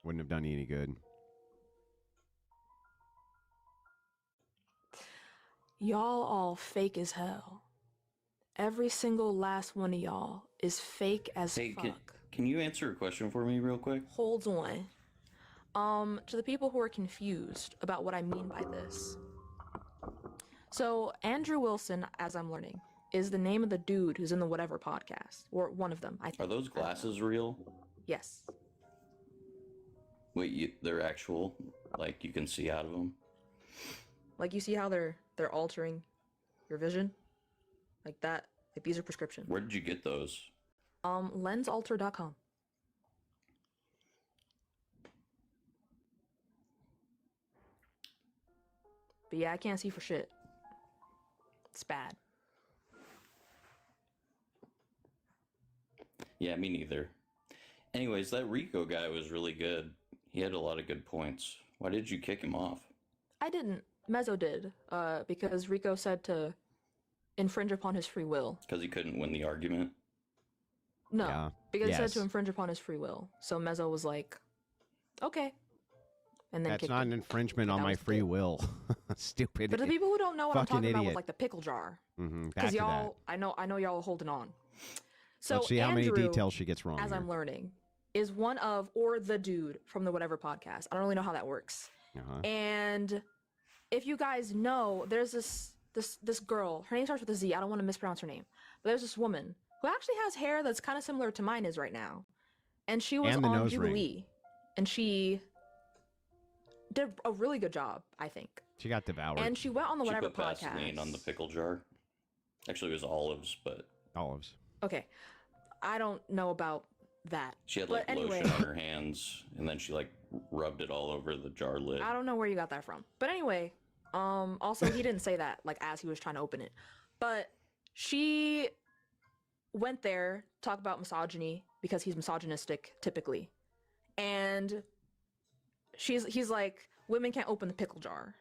Wouldn't have done you any good. Y'all all fake as hell. Every single last one of y'all is fake as fuck. Can you answer a question for me real quick? Hold on. To the people who are confused about what I mean by this. So Andrew Wilson, as I'm learning, is the name of the dude who's in the Whatever podcast, or one of them, I think. Are those glasses real? Yes. Wait, they're actual? Like, you can see out of them? Like, you see how they're altering your vision? Like that? Like, these are prescription. Where did you get those? Lensalter.com. But yeah, I can't see for shit. It's bad. Yeah, me neither. Anyways, that Rico guy was really good. He had a lot of good points. Why did you kick him off? I didn't. Mezzo did, because Rico said to infringe upon his free will. Because he couldn't win the argument? No, because he said to infringe upon his free will. So Mezzo was like, okay. And then that's not an infringement on my free will. Stupid. But the people who don't know what I'm talking idiot. about with like the pickle jar. Because y'all, I know y'all are holding on. So let's see how many details she gets wrong. As I'm learning, is one of, or the dude from the Whatever podcast. I don't really know how that works. And if you guys know, there's this girl. Her name starts with a Z. I don't want to mispronounce her name. But there's this woman who actually has hair that's kind of similar to mine is right now. And she was on Jubilee. And she did a really good job, I think. She got devoured. And she went on the Whatever podcast. She put Vaseline on the pickle jar. Actually, it was olives, but... Olives. Okay. I don't know about that. She had like lotion on her hands, and then she like rubbed it all over the jar lid. I don't know where you got that from. But anyway, also he didn't say that like as he was trying to open it. But she went there, talk about misogyny, because he's misogynistic typically. And he's like, women can't open the pickle jar.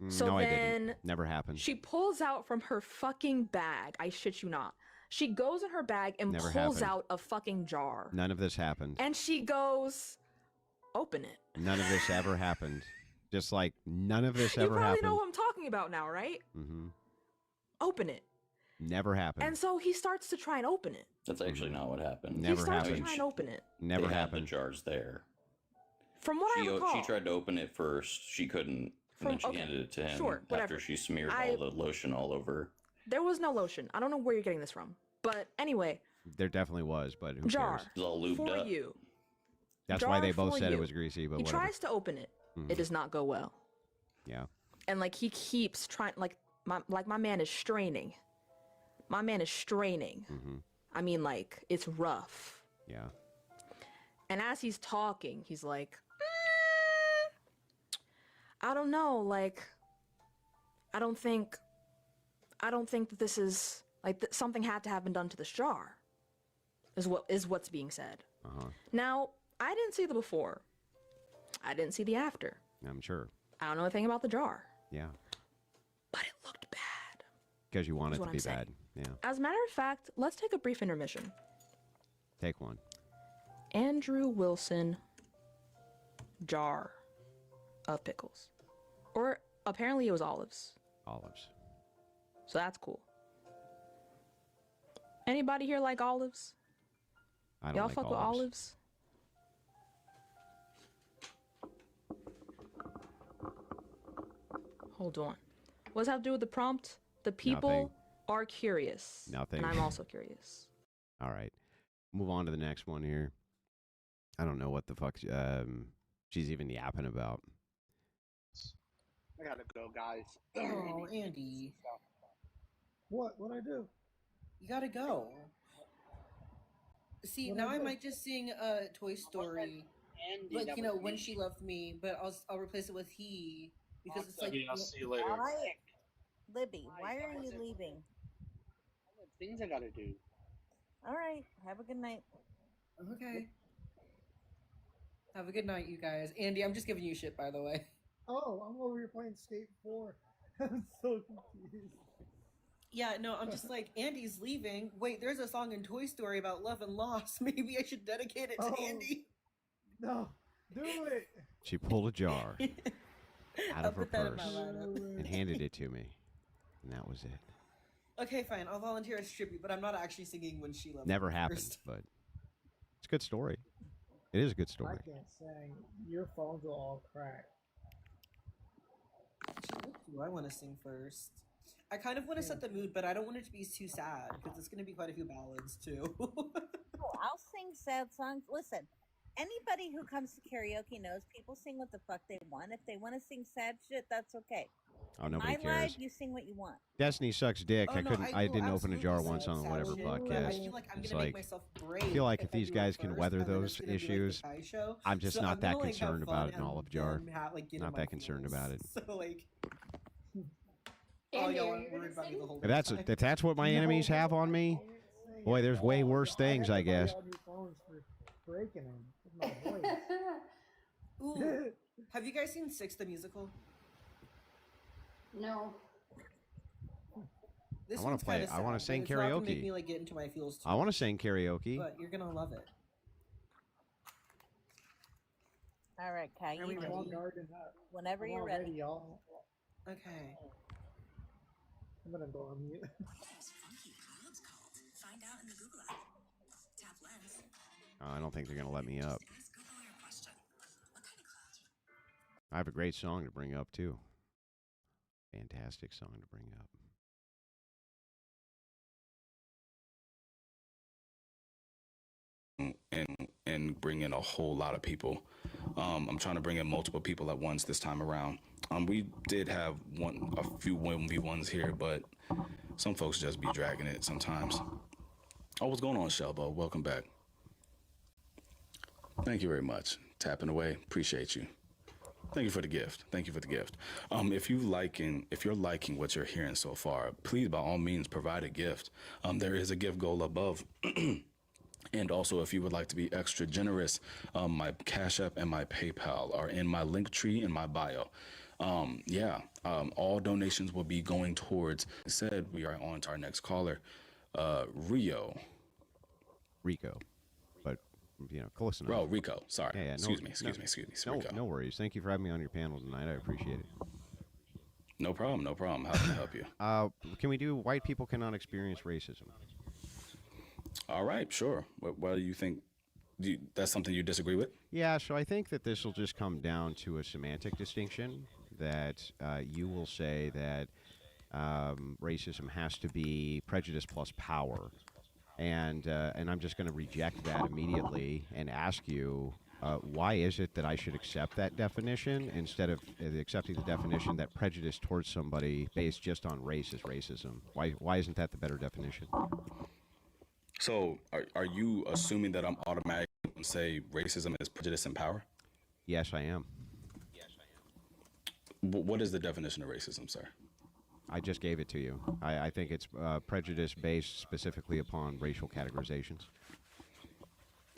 So no, then I didn't. Never happened. She pulls out from her fucking bag, I shit you not. She goes in her bag and pulls out a fucking jar. None of this happened. And she goes, open it. None of this ever happened. Just like none of this ever happened. You probably know what I'm talking about now, right? Mm-hmm. Open it. Never happened. And so he starts to try and open it. That's actually not what happened. Never he starts to try and open it. Never they happened. Had the jars there. From what I recall. She tried to open it first. She couldn't. And then she handed it to him after she smeared all the lotion all over. There was no lotion. I don't know where you're getting this from. But anyway. There definitely was, but who jar cares? It was all lubed for up. You. That's jar why they both said it was greasy, but he whatever. tries to open it. It does not go well. Yeah. And like he keeps trying, like my man is straining. My man is straining. I mean, like, it's rough. Yeah. And as he's talking, he's like, I don't know, like, I don't think that this is, like, something had to have been done to this jar, is what's being said. Now, I didn't see the before. I didn't see the after. I'm sure. I don't know anything about the jar. Yeah. But it looked bad. Because you want it to be bad. Yeah. As a matter of fact, let's take a brief intermission. Take one. Andrew Wilson jar of pickles. Or apparently it was olives. Olives. So that's cool. Anybody here like olives? I don't Y'all like fuck with olives? Hold on. What does that have to do with the prompt? The people are curious. Nothing. And I'm also curious. All right. Move on to the next one here. I don't know what the fuck she's even yapping about. I gotta go, guys. Oh, Andy. What'd I do? You gotta go. See, now I might just sing Toy Story. Andy, like, you know, When She Loved Me, but I'll replace it with he. Because it's like... I'll see you later. All right. Libby, why are you leaving? Things I gotta do. All right. Have a good night. Okay. Have a good night, you guys. Andy, I'm just giving you shit, by the way. Oh, I'm over here playing Skate 4. I'm so confused. Yeah, no, I'm just like, Andy's leaving. Wait, there's a song in Toy Story about love and loss. Maybe I should dedicate it to Andy. No, Do it. She pulled a jar out I'll of her put that in my purse lineup. and handed it to me, and that was it. Okay, fine. I'll volunteer as tribute, but I'm not actually singing when she left. Never me happened, first. but it's a good story. It is a good I story. can't sing. Your phones will all crack. What do I want to sing first? I kind of want to set the mood, but I don't want it to be too sad because it's going to be quite a few ballads too. Oh, I'll sing sad songs. Listen, anybody who comes to karaoke knows people sing what the fuck they want. If they want to sing sad shit, that's okay. Oh, In nobody my cares. live, you sing what you want. Destiny sucks dick. Oh, I no, couldn't. I will didn't open a jar absolutely once sing on sad whatever shit, podcast. but I feel like I'm It's gonna make like myself I brave feel like if I these do it guys can first, weather and then those it's gonna be like the issues, guy show. I'm just So not I'm that gonna, like, have concerned about fun it in and olive jar. then get in Not my that concerned feels. about it. So like, Andy, y'all are aren't you gonna worried about me sing? the whole If that's what my enemies have on me, boy, there's way worse things, I guess. On your phones for breaking them with my voice. Ooh, have you guys seen Six the Musical? No. This I wanna one's play- kinda I wanna sad, sing but it's not gonna make karaoke. me like get into my feels too I want to much, sing karaoke. but you're gonna love it. All right, Kai, Are we you ready? Wall garden up. whenever I'm you're all ready. y'all. Okay. I'm gonna go on mute. Find out in the Google app. Tap Lens. I don't think they're gonna let me up. Ask Google your question. What kind of cloud? I have a great song to bring up too. Fantastic song to bring up. And bring in a whole lot of people. I'm trying to bring in multiple people at once this time around. We did have a few 1v1s here, but some folks just be dragging it sometimes. Oh, what's going on, Shelbo? Welcome back. Thank you very much. Tapping away. Appreciate you. Thank you for the gift. Thank you for the gift. If you're liking what you're hearing so far, please by all means provide a gift. There is a gift goal above. And also, if you would like to be extra generous, my Cash App and my PayPal are in my link tree in my bio. All donations will be going towards. Said we are on to our next caller, Rico. But close enough. Oh, Rico. Sorry. Yeah, Excuse me. Rico. No worries. Thank you for having me on your panel tonight. I appreciate it. No problem. How can I help you? Can we do white people cannot experience racism? All right, sure. What do you think? That's something you disagree with? Yeah, so I think that this will just come down to a semantic distinction, that you will say that racism has to be prejudice plus power. And I'm just going to reject that immediately and ask you, why is it that I should accept that definition instead of accepting the definition that prejudice towards somebody based just on race is racism? Why isn't that the better definition? So are you assuming that I'm automatically going to say racism is prejudice and power? Yes, I am. What is the definition of racism, sir? I just gave it to you. I think it's prejudice based specifically upon racial categorizations.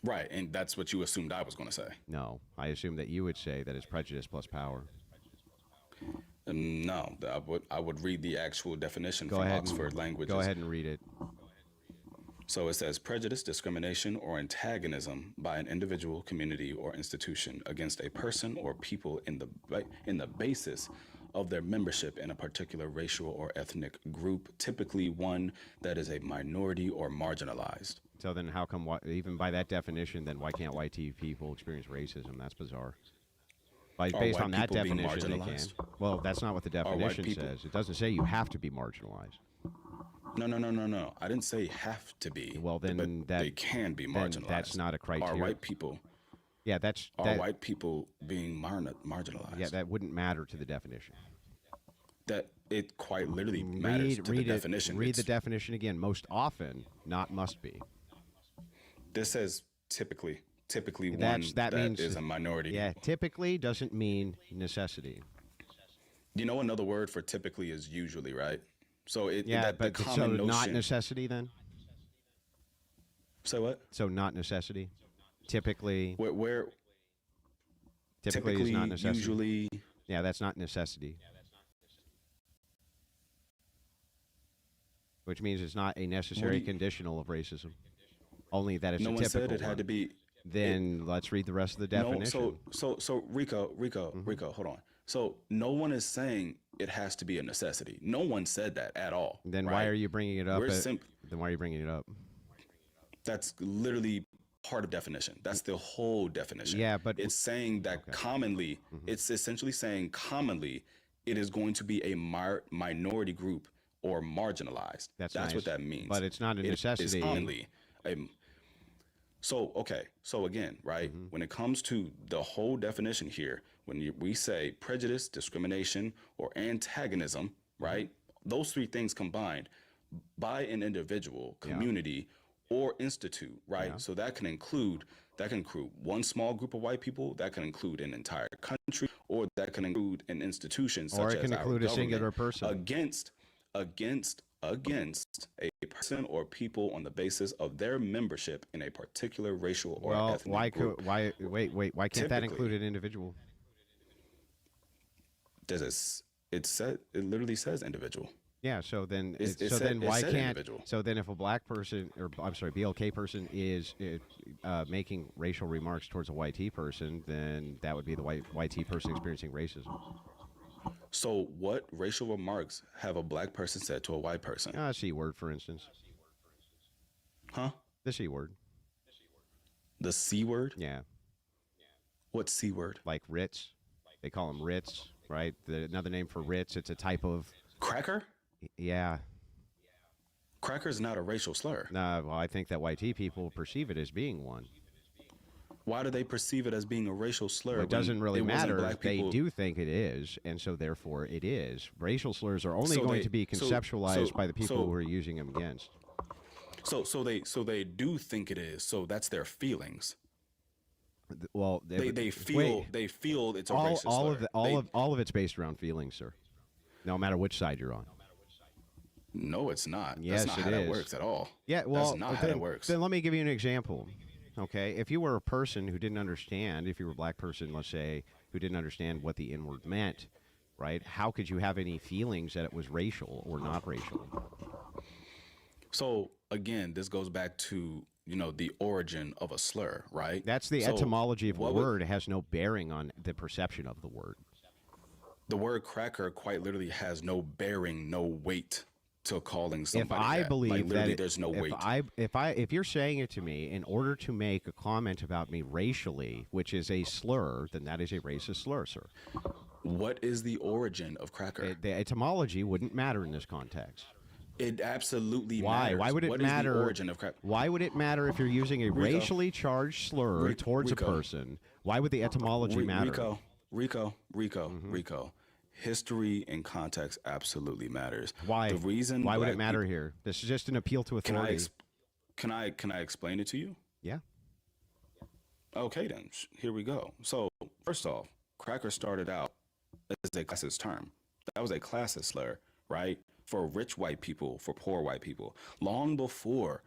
Right, and that's what you assumed I was going to say. No, I assume that you would say that it's prejudice plus power. No, I would read the actual definition Go from ahead Oxford Languages. Go ahead and read it. So it says prejudice, discrimination, or antagonism by an individual, community, or institution against a person or people in the basis of their membership in a particular racial or ethnic group, typically one that is a minority or marginalized. So then how come, even by that definition, then why can't white people experience racism? That's bizarre. Based on that definition, they can. Well, that's not what the definition says. It doesn't say you have to be marginalized. No. I didn't say have to be. Well, then they can be marginalized. That's not a criteria. Are white people? Yeah, Are white people being marginalized? Yeah, that wouldn't matter to the definition. That it quite literally matters to the definition. Read the definition again. Most often, not must be. This says typically one that means, is a minority. Yeah, typically doesn't mean necessity. You know, another word for typically is usually, right? So but so not necessity then? So what? So not necessity. Typically. Where typically is not necessity. Usually. Yeah, that's not necessity. Which means it's not a necessary conditional of racism. Only that it's a typical one. No one said it had to be. Then let's read the rest of the No, definition. so Rico, hold on. So no one is saying it has to be a necessity. No one said that at all. Then right? why are you bringing it up? Then why are you bringing it up? That's literally part of definition. That's the whole definition. Yeah, but it's saying that commonly, it's essentially saying commonly, it is going to be a minority group or marginalized. That's nice. what that means. But it's not a necessity. It is commonly. So again, right, when it comes to the whole definition here, when we say prejudice, discrimination, or antagonism, right, those three things combined by an individual, community, or institute, right? Yeah. So that can include one small group of white people, that can include an entire country, or that can include an institution such as or it can include a singular person against a person or people on the basis of their membership in a particular racial or ethnic group. Why can't that include an individual? It literally says individual. Yeah, so then why can't individual. So then if a black person, or I'm sorry, BLK person is making racial remarks towards a white T person, then that would be the white T person experiencing racism. So what racial remarks have a black person said to a white person? C word, for instance. Huh? The C word. The C word? Yeah. What C word? Like Ritz. They call them Ritz, right? Another name for Ritz, it's a type of... Cracker? Yeah. Cracker is not a racial slur. Well, I think that white T people perceive it as being one. Why do they perceive it as being a racial slur? Well, it doesn't really matter. They do think it is, and so therefore it is. Racial slurs are only going to be conceptualized by the people who are using them against. So they do think it is. So that's their feelings. Well, they feel it's a racist slur. All of it's based around feelings, sir. No matter which side you're on. No, it's not. Yes, that's not how that works at all. Yeah, well, that's not how that works. Then let me give you an example. Okay, if you were a person who didn't understand, if you were a black person, let's say, who didn't understand what the N-word meant, right? How could you have any feelings that it was racial or not racial? So again, this goes back to the origin of a slur, right? That's the etymology of a word. It has no bearing on the perception of the word. The word cracker quite literally has no bearing, no weight to calling somebody. If I believe that there's no weight. If you're saying it to me in order to make a comment about me racially, which is a slur, then that is a racist slur, sir. What is the origin of cracker? The etymology wouldn't matter in this context. It absolutely matters. Why would it matter? What is the origin of cracker? Why would it matter if you're using a racially charged slur towards a person? Why would the etymology matter? Rico. History and context absolutely matters. Why? The reason why would it matter here? This is just an appeal to authority. Can I explain it to you? Yeah. Okay, then here we go. So first off, cracker started out as a classist term. That was a classist slur, right? For rich white people, for poor white people. Long before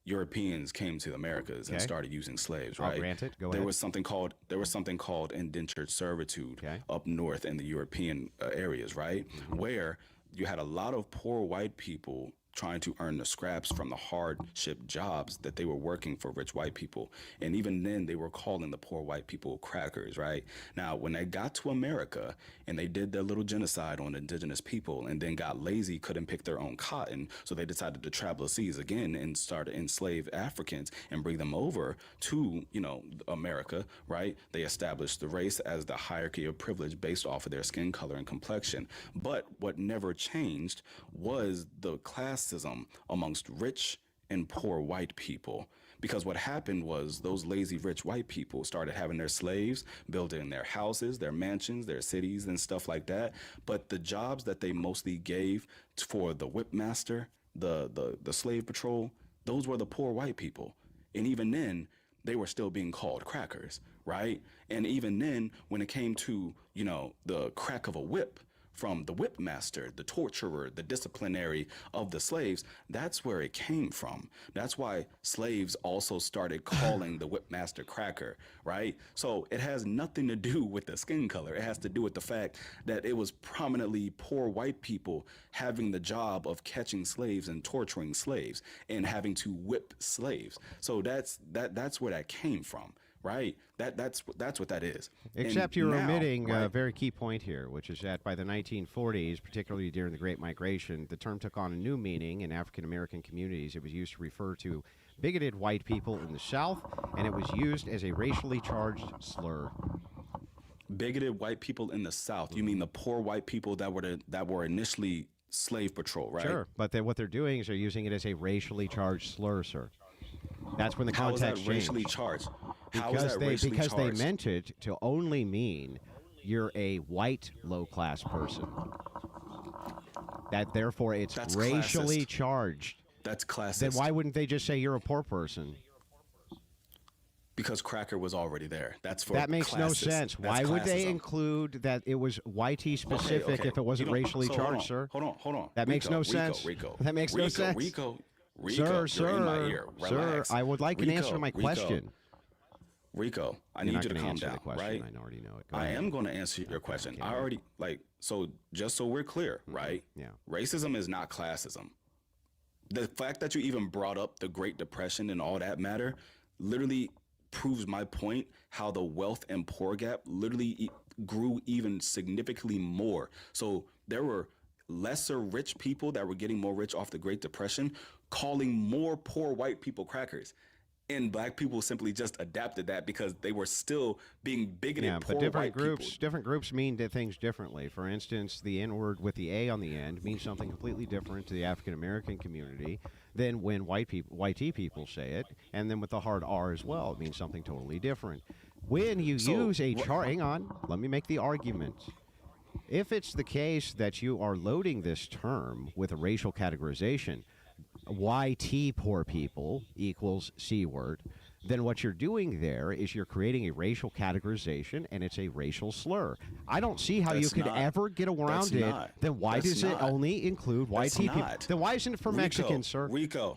Europeans came to the Americas and started using slaves, right? I'll grant it. Go ahead. There was something called indentured servitude up north in the European areas, right? Where you had a lot of poor white people trying to earn the scraps from the hardship jobs that they were working for rich white people. And even then they were calling the poor white people crackers, right? Now, when they got to America and they did their little genocide on indigenous people and then got lazy, couldn't pick their own cotton, so they decided to travel the seas again and start to enslave Africans and bring them over to, America, right? They established the race as the hierarchy of privilege based off of their skin color and complexion. But what never changed was the classism amongst rich and poor white people. Because what happened was those lazy rich white people started having their slaves building their houses, their mansions, their cities and stuff like that. But the jobs that they mostly gave for the whip master, the slave patrol, those were the poor white people. And even then, they were still being called crackers, right? And even then, when it came to, the crack of a whip, from the whipmaster, the torturer, the disciplinary of the slaves. That's where it came from. That's why slaves also started calling the whipmaster cracker, right? So it has nothing to do with the skin color. It has to do with the fact that it was prominently poor white people having the job of catching slaves and torturing slaves and having to whip slaves. So that's where that came from. Right, that's what that is. Except you're omitting a very key point here, which is that by the 1940s, particularly during the Great Migration, the term took on a new meaning in African American communities. It was used to refer to bigoted white people in the South, and it was used as a racially charged slur. Bigoted white people in the South? You mean the poor white people that were initially slave patrol, right? Sure, but what they're doing is they're using it as a racially charged slur, sir. That's when the context changed. How is that racially charged? Because they meant it to only mean you're a white low-class person. That therefore it's racially classist. Charged. That's classist. Then why wouldn't they just say you're a poor person? Because cracker was already there. That makes no sense. Why would they include that it was YT specific if it wasn't racially charged, sir? Hold on. That makes no sense. That makes no sense. Rico, you're in my ear. Relax. I would like an answer to my question. Rico, I need you to calm down, right? I already know it. I am going to answer your question. I already, so just so we're clear, right? Yeah. Racism is not classism. The fact that you even brought up the Great Depression and all that matter literally proves my point, how the wealth and poor gap literally grew even significantly more. So there were lesser rich people that were getting more rich off the Great Depression, calling more poor white people crackers. And black people simply just adapted that because they were still being bigoted. Yeah, but different groups mean things differently. For instance, the N word with the A on the end means something completely different to the African American community than when white people say it, and then with the hard R as well, it means something totally different. When you use a chart, hang on, let me make the argument. If it's the case that you are loading this term with a racial categorization, YT poor people equals C word, then what you're doing there is you're creating a racial categorization and it's a racial slur. I don't see how you could ever get around it. Then why does it only include YT people? Then why isn't it for Mexicans, sir?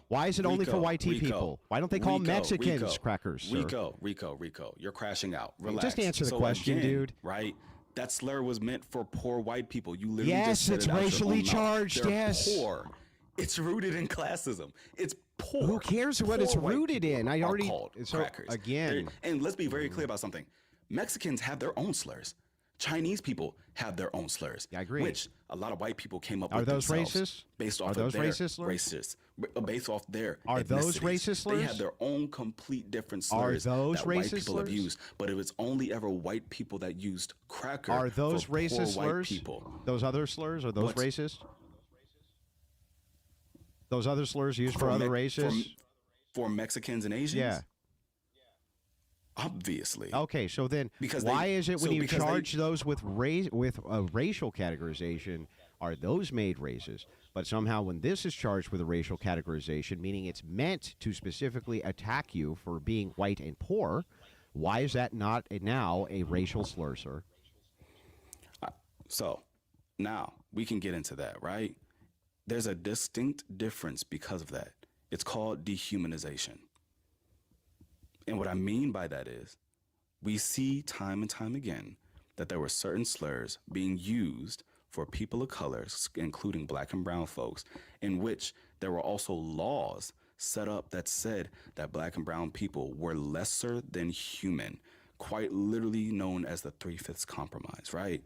Why is it only for YT people? Why don't they call Mexicans crackers, sir? Rico, you're crashing out. Relax. Just answer the question, dude. Right? That slur was meant for poor white people. You literally yes, it's racially charged. Yes. Poor. It's rooted in classism. It's poor. Who cares what it's rooted in? I already crackers. Again. And let's be very clear about something. Mexicans have their own slurs. Chinese people have their own slurs. Yeah, I agree. Which a lot of white people came up with. Are those racist? Based off of their racist slurs? Based off their Are those racist slurs? They have their own complete different slurs that white people have used. But it was only ever white people that used cracker. Are those for racist poor slurs? White people. Those other slurs, are those racist? Those other slurs used for other races? For Mexicans and Asians? Yeah. Obviously. Okay, so then why is it when you charge those with a racial categorization, are those made racist? But somehow when this is charged with a racial categorization, meaning it's meant to specifically attack you for being white and poor, why is that not now a racial slur, sir? So now we can get into that, right? There's a distinct difference because of that. It's called dehumanization. And what I mean by that is we see time and time again that there were certain slurs being used for people of color, including black and brown folks, in which there were also laws set up that said that black and brown people were lesser than human, quite literally known as the 3/5 compromise, right?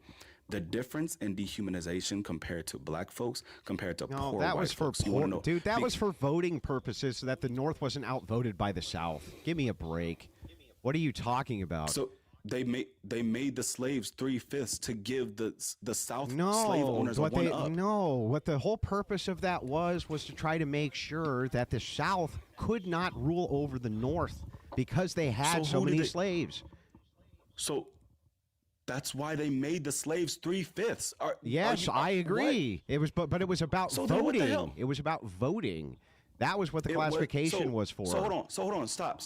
The difference in dehumanization compared to black folks, compared to poor white folks. Dude, that was for voting purposes so that the North wasn't outvoted by the South. Give me a break. What are you talking about? So they made the slaves 3/5 to give the South slave owners a one-up. No, what the whole purpose of that was to try to make sure that the South could not rule over the North because they had so many slaves. So that's why they made the slaves 3/5. Yes, I agree. It was, but it was about voting. It was about voting. That was what the classification was for. So hold on. Stop.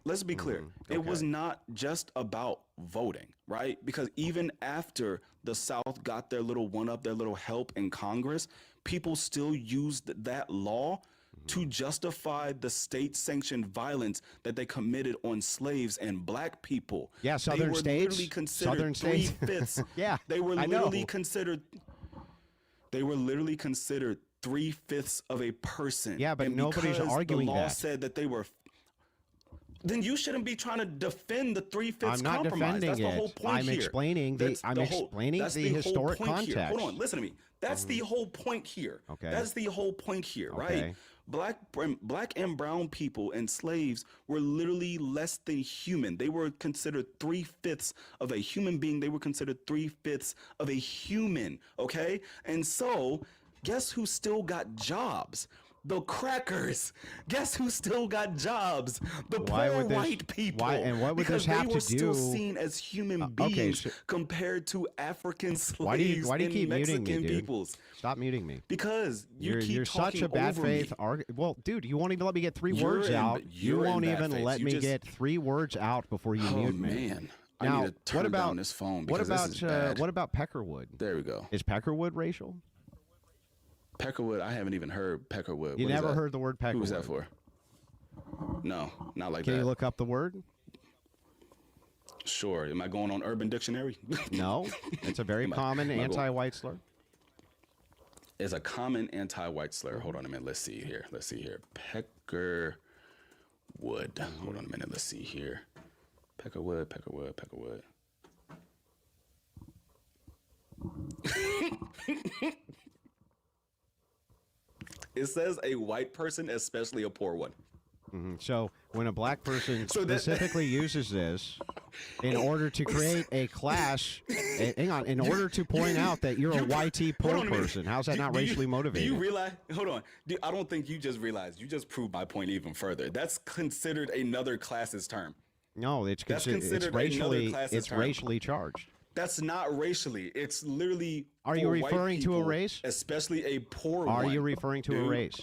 Let's be clear. Okay. It was not just about voting, right? Because even after the South got their little one-up, their little help in Congress, people still used that law to justify the state-sanctioned violence that they committed on slaves and black people. Yeah, southern states. Southern states. 3/5. Yeah, they were I know. literally considered. They were literally considered 3/5 of a person. Yeah, but and nobody's because arguing the law that. said that they were. Then you shouldn't be trying to defend the 3/5 I'm not compromise. defending That's the it. whole point I'm here. explaining the. That's I'm the whole- explaining that's the whole historic point here. context. Hold on, listen to me. That's the whole point here. Okay. That's the whole point here, Okay. right? Black and brown people and slaves were literally less than human. They were considered 3/5 of a human being. They were considered 3/5 of a human. Okay, and so guess who still got jobs? The crackers. Guess who still got jobs? The Why poor would this- white people. why- and what would because this have they were to still do- seen as human okay, beings so- compared to African slaves Why do you and keep Mexican muting me, dude? peoples. Stop muting me. Because You're keep such talking a bad over faith. me. Well, dude, you won't even let me get 3 You're words in- out. You you're in won't bad even faith. let You me just- get 3 words out before you Oh mute me. man, Now, I need to turn what about down this phone what because about this is bad. what about Peckerwood? There we go. Is Peckerwood racial? Peckerwood. I haven't even heard Peckerwood. You What is never that? heard the word Peckerwood. Who was that for? No, not like Can that. you look up the word? Sure. Am I going on Urban Dictionary? No, it's a very Am I- common am I going- anti-white slur. Is a common anti-white slur. Hold on a minute. Let's see here. Peckerwood. Hold on a minute. Let's see here. Peckerwood. It says a white person, especially a poor one. So when a black person So that- specifically uses this in order to create a class, hang on, in order to point out that you're a YT poor Hold on a minute. person, how's that not Do you- racially motivated? Do you realize? Hold on. I don't think you just realized. You just proved my point even further. That's considered another classist term. No, it's That's it's considered racially another classist it's term. racially charged. That's not racially. It's literally. Are you for white referring to a people, race? Especially a poor Are one. you referring to a dude. race?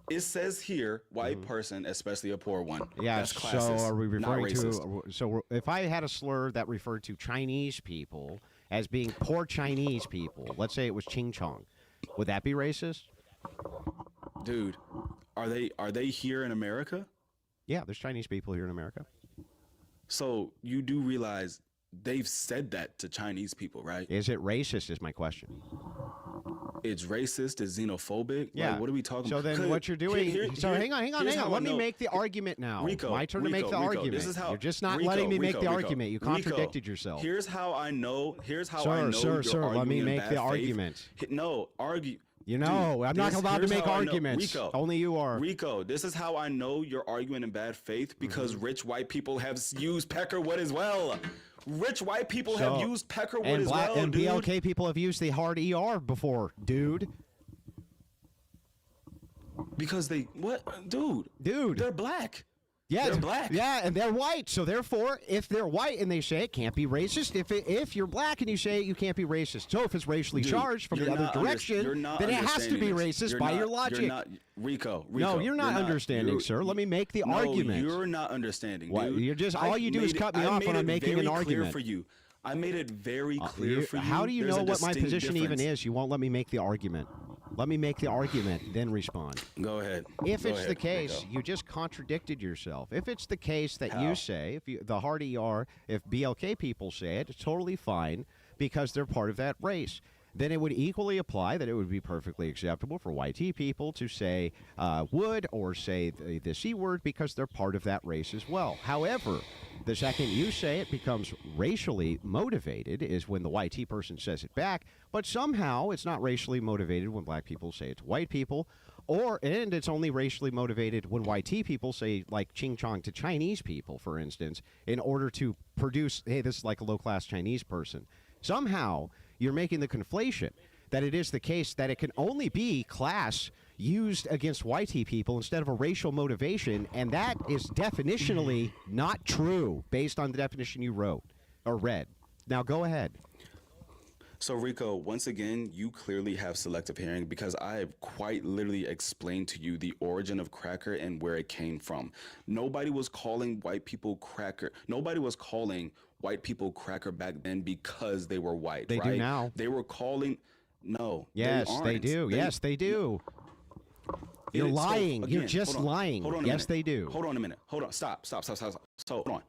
It says here, white person, especially a poor one. Yeah, That's so classist, are we not referring racist. to? So if I had a slur that referred to Chinese people as being poor Chinese people, let's say it was Ching Chong, would that be racist? Dude, are they here in America? Yeah, there's Chinese people here in America. So you do realize they've said that to Chinese people, right? Is it racist? Is my question. It's racist, it's xenophobic. Yeah. Like, what are we talking So about? then what you're doing. Hang on. here's how I Let me know. make the argument now. Rico, My turn to make the Rico, argument. This is how, You're just not Rico, letting me make Rico, the Rico, argument. You Rico, contradicted yourself. Here's how I know. Here's how Sir, I know. sir, you're sir, let me arguing in make bad the faith. argument. No, argue. You know, Dude, I'm not allowed to here's make how I know- arguments. Rico, Only you are. Rico, this is how I know you're arguing in bad faith because rich white people have used Peckerwood as well. Rich white people have used Peckerwood and as black, well, and dude. BLK people have used the hard ER before, dude. Because they dude, they're black. Yeah, They're black. Yeah, and they're white. So therefore, if they're white and they say it, can't be racist. If you're black and you say it, you can't be racist. So if it's racially Dude, charged from the you're other not direction, you're not then it has to be understanding this. racist You're by not- your logic. You're not, Rico, No, you're not understanding, you're- sir. Let me make the no, argument. You're not understanding, What? dude. You're just all I you do is made cut me I off made when I'm it making very an clear argument. for you. I made it very clear for you. How do you There's know a what my distinct position even difference. is? You won't let me make the argument. Let me make the argument, then respond. Go ahead. If Go it's ahead, the case, Rico. you just contradicted yourself. If it's the case that How? you say, the hard ER, if BLK people say it, it's totally fine because they're part of that race. Then it would equally apply that it would be perfectly acceptable for YT people to say would or say the C word because they're part of that race as well. However, the second you say it becomes racially motivated is when the YT person says it back, but somehow it's not racially motivated when black people say it to white people, and it's only racially motivated when YT people say like ching chong to Chinese people, for instance, in order to produce, hey, this is like a low-class Chinese person. Somehow you're making the conflation that it is the case that it can only be class used against YT people instead of a racial motivation, and that is definitionally not true based on the definition you wrote or read. Now go ahead. So, Rico, once again, you clearly have selective hearing because I have quite literally explained to you the origin of cracker and where it came from. Nobody was calling white people cracker. Nobody was calling white people cracker back then because they were white. They right? do now. They were calling. No. Yes, they aren't. do. Yes, they do. You're lying. So, You're again, just lying. Hold on a Yes, minute. they do. Hold on a minute. Hold on. Stop. So hold on.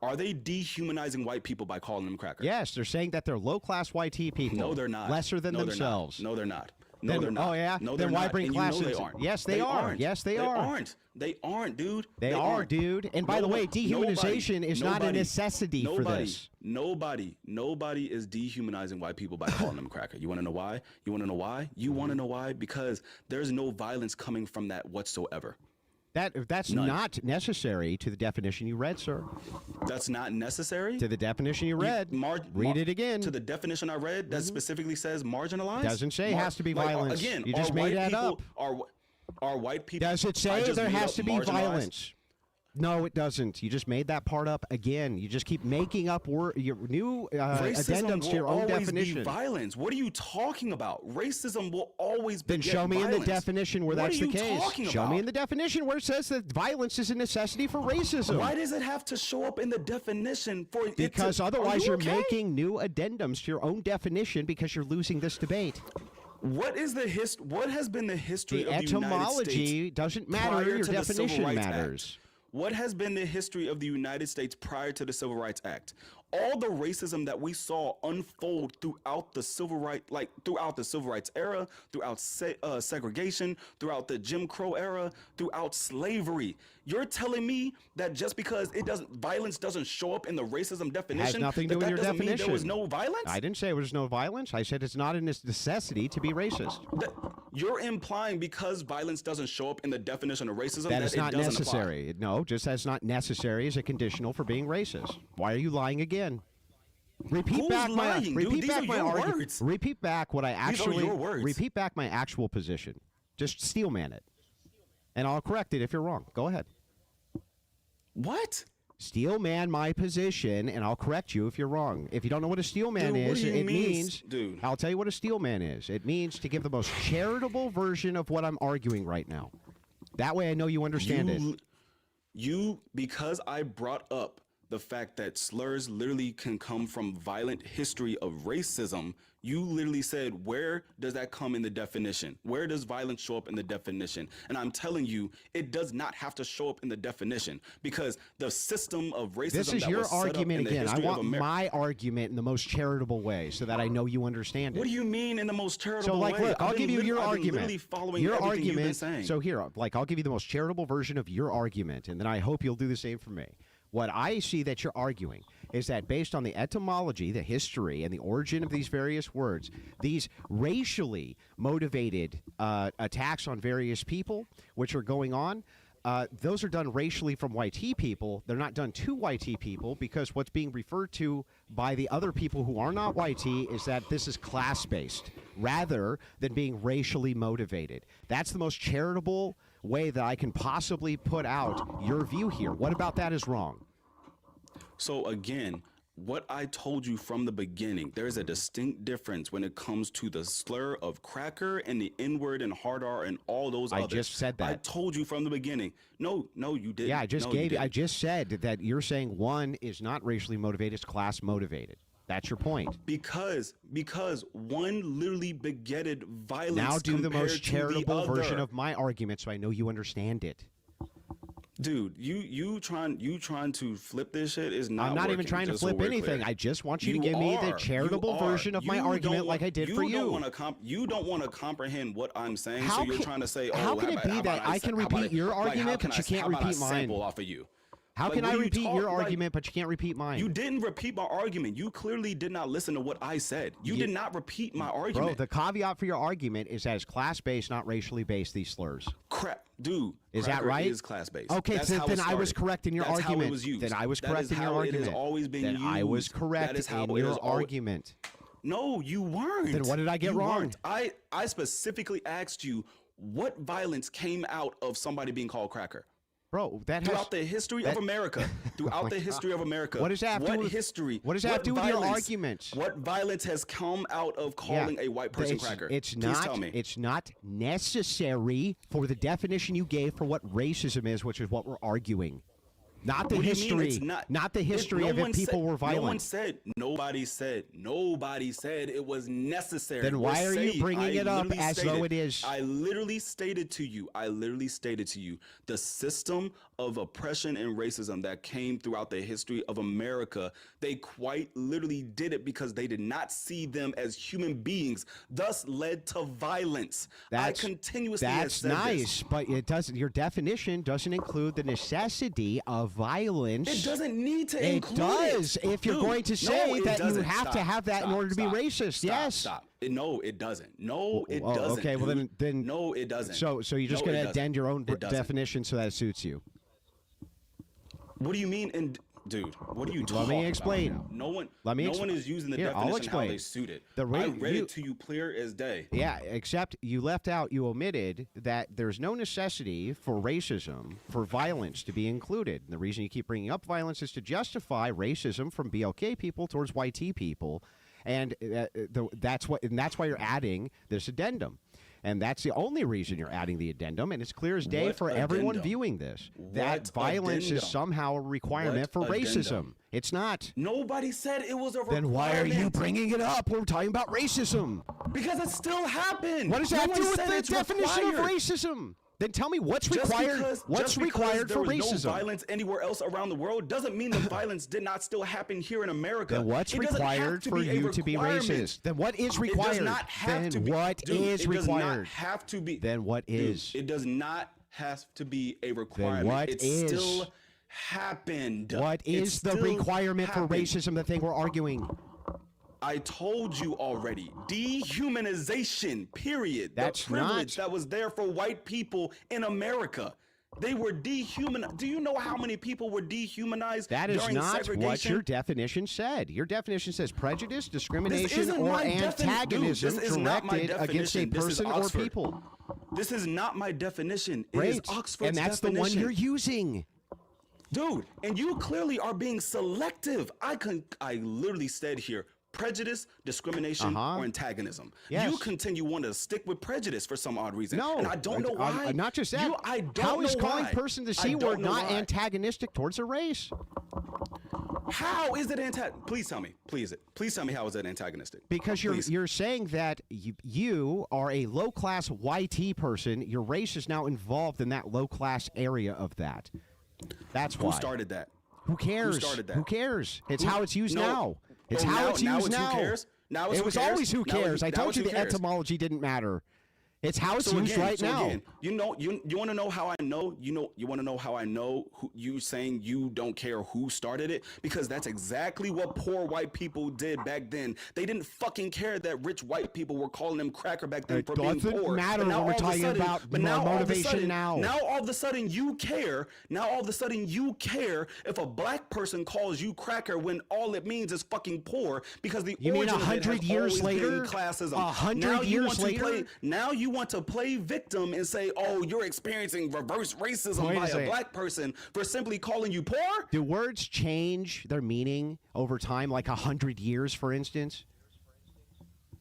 Are they dehumanizing white people by calling them crackers? Yes, they're saying that they're low-class white people. No, they're not. Lesser than No, they're not. themselves. No, they're not. No, Then- they're not. oh, yeah? No, Then they're why not. bring And you know classism? they aren't. Yes, they are. Aren't. Yes, they are. They aren't, dude. They are, aren't. dude. And by the way, dehumanization is not a necessity for this. Nobody is dehumanizing white people by calling them cracker. You want to know why? You want to know why? You want to know why? Because there's no violence coming from that whatsoever. That's None. not necessary to the definition you read, sir. That's not necessary? To the definition you read. Read it again. To the definition I read that specifically says marginalized? Doesn't say has to be violence. Again, you just made that up. Are white people... Does it say there has to be violence? No, it doesn't. You just made that part up again. You just keep making up your new addendums to your own definition. Be violence. What are you talking about? Racism will always be. Then show me violence. in the definition where that's the case. Show me in the definition where it says that violence is a necessity for racism. Why does it have to show up in the definition for it? Because otherwise you're making new addendums to your own definition because you're losing this debate. What is the What has been the history of the United States? Etymology doesn't matter. Your definition matters. What has been the history of the United States prior to the Civil Rights Act? All the racism that we saw unfold throughout the civil rights era, throughout segregation, throughout the Jim Crow era, throughout slavery. You're telling me that just because violence doesn't show up in the racism definition, has nothing to do with your definition. Mean there was no violence? I didn't say there was no violence. I said it's not a necessity to be racist. You're implying because violence doesn't show up in the definition of racism that it's not necessary. No, just as not necessary is a conditional for being racist. Why are you lying again? Repeat back my argument. Repeat back what I actually. Repeat back my actual position. Just steelman it, and I'll correct it if you're wrong. Go ahead. What? Steelman my position, and I'll correct you if you're wrong. If you don't know what a steelman is, it means. Dude. I'll tell you what a steelman is. It means to give the most charitable version of what I'm arguing right now. That way, I know you understand it. Because I brought up the fact that slurs literally can come from violent history of racism, you literally said, where does that come in the definition? Where does violence show up in the definition? And I'm telling you, it does not have to show up in the definition because the system of racism This is that your was set argument up in the again. I history want of my argument in the most charitable way so that I know you understand it. What do you mean in the most charitable so, like, way? Look, I'll give you your argument. Literally following your everything argument. You've been saying. So here, I'll give you the most charitable version of your argument, and then I hope you'll do the same for me. What I see that you're arguing is that based on the etymology, the history, and the origin of these various words, these racially motivated attacks on various people, which are going on, those are done racially from white people. They're not done to white people because what's being referred to by the other people who are not white is that this is class-based rather than being racially motivated. That's the most charitable way that I can possibly put out your view here. What about that is wrong? So again, what I told you from the beginning, there's a distinct difference when it comes to the slur of cracker and the N-word and hard R and all those others. I just said that. I told you from the beginning. No, you didn't. Yeah, I just said that you're saying one is not racially motivated, it's class motivated. That's your point. Because one literally begetted violence. Now do the most charitable other. version of my argument so I know you understand it. Dude, you trying to flip this shit is not. I'm not even trying to flip anything. I just want you to give me the charitable version of my argument like I did for you. You don't want to comprehend what I'm saying, how so you're trying to say, how can it be that I can repeat your argument, but you can't repeat mine? Sample off of you. How can I repeat your argument, but you can't repeat mine? You didn't repeat my argument. You clearly did not listen to what I said. You did not repeat my argument. Bro, the caveat for your argument is that it's class-based, not racially based, these slurs. Crap, dude. Is that right? It is class-based. Okay, then I was correct in your argument. How it was used. Then I was correct in your argument. It has always been used. I was correct in your argument. No, you weren't. Then what did I get wrong? I specifically asked you what violence came out of somebody being called cracker. Bro, throughout the history of America, What does that have to do with your arguments? What violence has come out of calling a white person cracker? Please tell me. It's not necessary for the definition you gave for what racism is, which is what we're arguing. Not the What do you mean history. it's not? Not the history No of if one people said- were violent. Nobody said it was necessary. Then why We're are you saying- bringing it up literally as though it is? I literally stated to you, the system of oppression and racism that came throughout the history of America, they quite literally did it because they did not see them as human beings, thus led to violence. I continuously have That's said nice, this. but it doesn't. Your definition doesn't include the necessity of violence. It doesn't need to It include does. If you're Dude, going to no, say it that you doesn't. have to have that in order to be racist. Stop, yes. Stop. No, it doesn't. No, it Oh, doesn't. okay, well dude. then No, it doesn't. So you're just No, going it to doesn't. addend your own It doesn't. definition so that it suits you. What do you mean? And dude, what are you talking Let about? me explain. Now? No one. Let me no ex- one is using the Here, I'll definition how explain. they suit it. The I read you- it to you clear as day. Yeah, except you left out, you omitted that there's no necessity for racism, for violence to be included. And the reason you keep bringing up violence is to justify racism from BLK people towards YT people, and that's why you're adding this addendum. And that's the only reason you're adding the addendum, and it's clear as day What for everyone addendum? viewing this. That What violence is addendum? somehow a requirement for What racism. addendum? It's not. Nobody said it was a Then why are you requirement. bringing it up? We're talking about racism. Because it still happened. What does No that have to one do with said the it's definition of required. racism? Then tell me what's Just required. because- What's just because required there for was racism? No violence anywhere else around the world doesn't mean the violence did not still happen here in America. Then what's It doesn't have required to for be a you to be requirement. racist? Then what is It required? does not have Then to be. what Dude, is it does not required? have to be. Then what Dude, is? It does not have to be a requirement. what it is? still happened. What It is the still requirement for happened. racism? The thing we're arguing. I told you already. Dehumanization, period. That's the privilege not- that was there for white people in America. They were dehumanized. Do you know how many people were dehumanized That is during not segregation? what your definition said. Your definition says prejudice, discrimination, isn't or my antagonism Dude, this is not my directed against a definition. This is person or Oxford. people. This is not my definition. It Great. is Oxford's And that's definition. the one you're using. Dude, and you clearly are being selective. I literally said here, prejudice, discrimination, or antagonism. Yes. You continue wanting to stick with prejudice for some odd reason. No, and I don't know why. Not just that. I don't How know is calling why. person the I C don't word know not why. antagonistic towards a race? How is it Please tell me. Please tell me how is that antagonistic? Because Please. you're saying that you are a low class YT person. Your race is now involved in that low class area of that. That's why. Who started that? Who cares? Who started that? Who cares? It's Who- how it's used no. now. It's Oh, how now- it's now used it's who now. cares? Now it's it who was cares? always who Now cares. I now told it's you who the cares. etymology didn't matter. It's how it's So used again, right now. Again, you want to know how I know? You want to know how I know who you saying you don't care who started it? Because that's exactly what poor white people did back then. They didn't fucking care that rich white people were calling them cracker back then It for being doesn't poor. matter But now when we're all of a talking sudden- about but now all of a motivation sudden- now. Now all of a sudden you care. Now all of a sudden you care if a black person calls you cracker when all it means is fucking poor because the You mean origin of it 100 has years always been later? classism. 100 Now you years want to later? play- Now you want to play victim and say, oh, you're experiencing reverse racism Wait a by a second. black person for simply calling you poor? Do words change their meaning over time, like 100 years, for instance?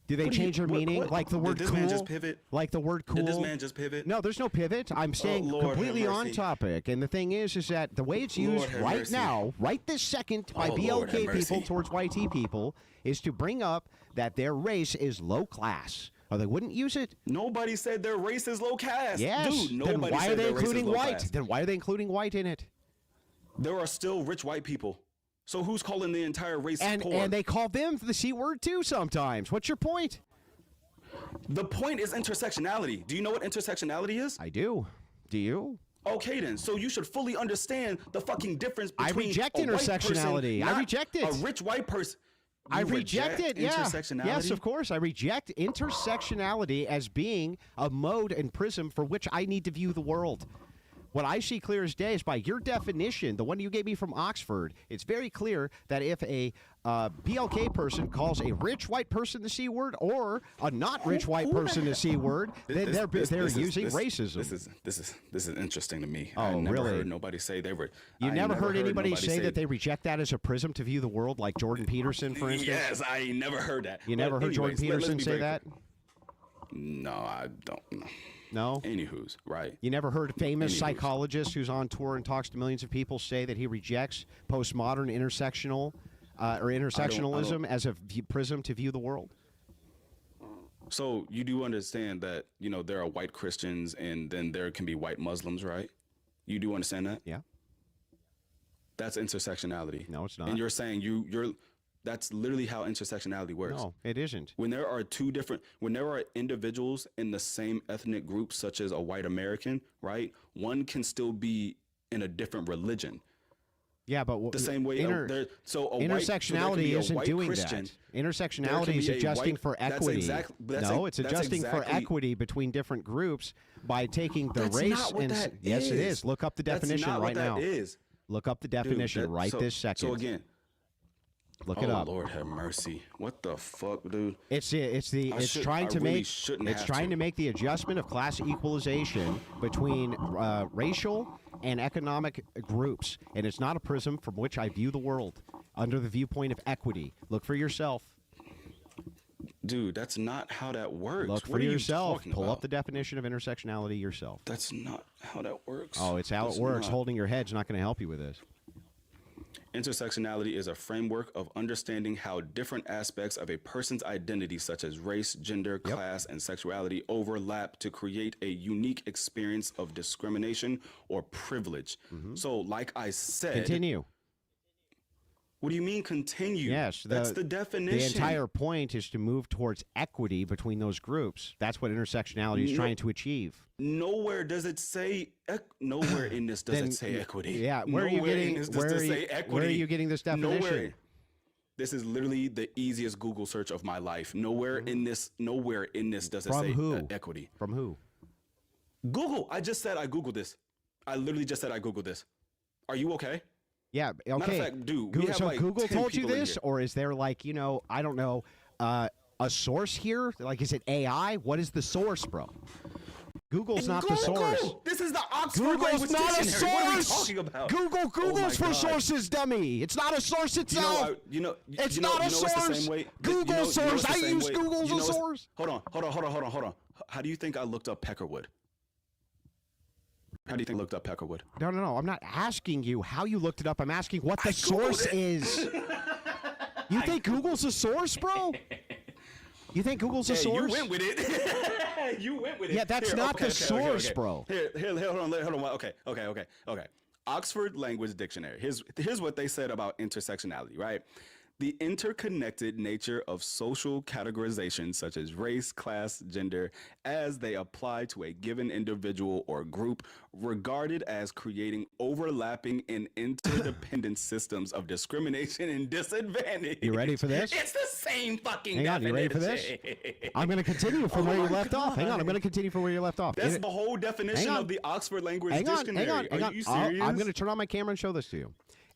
Do they What do you- change their what- meaning? what- Like the word Did this cool? man just pivot? Like the word cool? Did this man just pivot? No, there's no pivot. I'm staying Lord have completely on mercy. topic. And the thing is that the way it's Lord used have right mercy. now, right this second, by Oh, Lord BLK have people mercy. towards YT people, is to bring up that their race is low class. Or they wouldn't use it. Nobody said their race is low caste. Yes. Dude, Then nobody why said are they their race is including low white? caste. Then why are they including white in it? There are still rich white people. So who's calling the entire race And poor? and they call them the C word too sometimes. What's your point? The point is intersectionality. Do you know what intersectionality is? I do. Do you? Okay then, so you should fully understand the fucking difference I between reject a white intersectionality. person, I not reject it. A rich white person. I You reject it, yeah. intersectionality? Yes, of course. I reject intersectionality as being a mode and prism for which I need to view the world. What I see clear as day is by your definition, the one you gave me from Oxford, it's very clear that if a BLK person calls a rich white person the C word or a not rich white person the C word, then they're using racism. This is interesting to me. Oh, I never really? heard nobody say they were. You I never heard anybody nobody say that they reject that as a prism to view the world, like Jordan Peterson, for instance? Yes, I never heard that. You never But heard Jordan anyways, let's Peterson be say very that? No, I don't know. No. Anywho's, right. You never heard a famous Anywho's. psychologist who's on tour and talks to millions of people say that he rejects postmodern intersectional or intersectionalism as a prism to view the world? So you do understand that, you know, there are white Christians and then there can be white Muslims, right? You do understand that? Yeah. That's intersectionality. No, it's not. And you're saying you're that's literally how intersectionality works. No, it isn't. When there are when there are individuals in the same ethnic group, such as a white American, right? One can still be in a different religion. Yeah, but The same way, intersectionality isn't doing Christian, that. Intersectionality is adjusting for equity. It's adjusting for exactly, equity between different groups by taking the That's race. not what that yes, it is. is. Look up the definition That's not right what now. that is. Look up the definition this second. So again, look it up. Lord have mercy. What the fuck, dude? It's trying to make the adjustment of class equalization between racial and economic groups, and it's not a prism from which I view the world under the viewpoint of equity. Look for yourself. Dude, that's not how that works. Look for yourself. Pull up the definition of intersectionality yourself. That's not how that works. Oh, it's how it works. Holding your head's not going to help you with this. Intersectionality is a framework of understanding how different aspects of a person's identity, such as race, gender, class, and sexuality, overlap to create a unique experience of discrimination or privilege. So, like I said... Continue. What do you mean continue? Yes. That's the definition. The entire point is to move towards equity between those groups. That's what intersectionality is trying to achieve. Nowhere does it say nowhere in this does it say equity. Yeah, where are you getting this definition? Nowhere. This is literally the easiest Google search of my life. Nowhere in this does it say equity. From who? Google. I just said I Googled this. I literally just said I Googled this. Are you okay? Yeah, okay. Matter of fact, dude, Google told you this, or is there like, I don't know, a source here? Like, is it AI? What is the source, bro? Google's not the source. This is the Oxford Google's Language not a Dictionary. source. What are we talking about? Google's for sources, dummy. It's not a source itself. It's not a source. Google source. I use Google as a source. Hold on. How do you think I looked up Peckerwood? How do you think I looked up Peckerwood? No. I'm not asking you how you looked it up. I'm asking what the source is. You think Google's a source, bro? You think Google's a source? You went with it. You went with it. Yeah, that's not the source, bro. Here, hold on. Okay. Oxford Language Dictionary. Here's what they said about intersectionality, right? The interconnected nature of social categorizations such as race, class, gender, as they apply to a given individual or group, regarded as creating overlapping and interdependent systems of discrimination and disadvantage. You ready for this? It's the same fucking Hang on, you ready for this? I'm going to continue from where you left off. Hang on, I'm going to continue from where you left off. That's the whole definition of the Oxford Language Dictionary. Hang on. Are you serious? I'm going to turn on my camera and show this to you.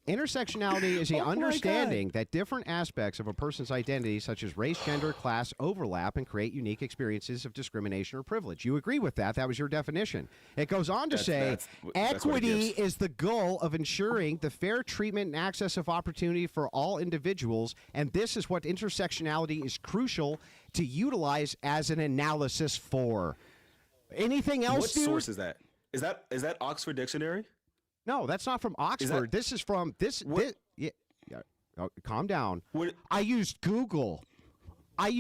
Intersectionality is the understanding that different aspects of a person's identity, such as race, gender, class, overlap and create unique experiences of discrimination or privilege. You agree with that? That was your definition. It goes on to say, equity is the goal of ensuring the fair treatment and access of opportunity for all individuals, and this is what intersectionality is crucial to utilize as an analysis for. Anything else, What source is that? Is that Oxford Dictionary? No, that's not from Oxford. This is from this. Oh, calm down. I used Google. I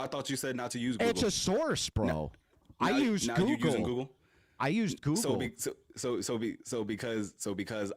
thought you said not to use Google. It's a source, bro. I used Google. You're using Google. I used Google. So because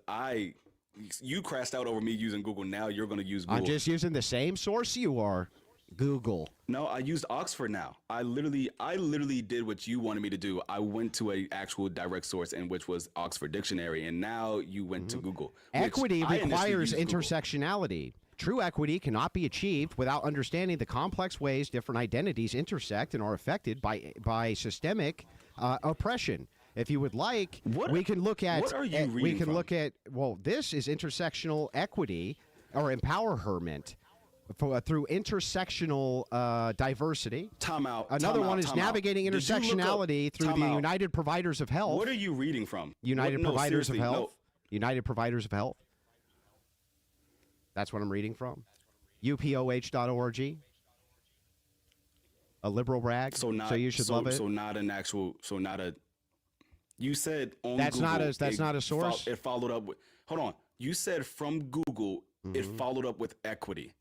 you crashed out over me using Google. Now you're going to use Google. I'm just using the same source you are. Google. No, I used Oxford now. I literally did what you wanted me to do. I went to an actual direct source, and which was Oxford Dictionary, and now you went to Google. Equity requires intersectionality. True equity cannot be achieved without understanding the complex ways different identities intersect and are affected by systemic oppression. If you would like, we can look at. What are you reading We can from? look at. Well, this is intersectional equity or empowerment. Through intersectional diversity. Another one is navigating intersectionality through the United Providers of Health. What are you reading from? United Providers of Health. United Providers of Health. That's what I'm reading from. UPOH.org. A liberal brag. So not. So you should love it. So not an actual. So not a. You said on That's Google. That's not a source. It followed up with. Hold on. You said from Google. It followed up with equity.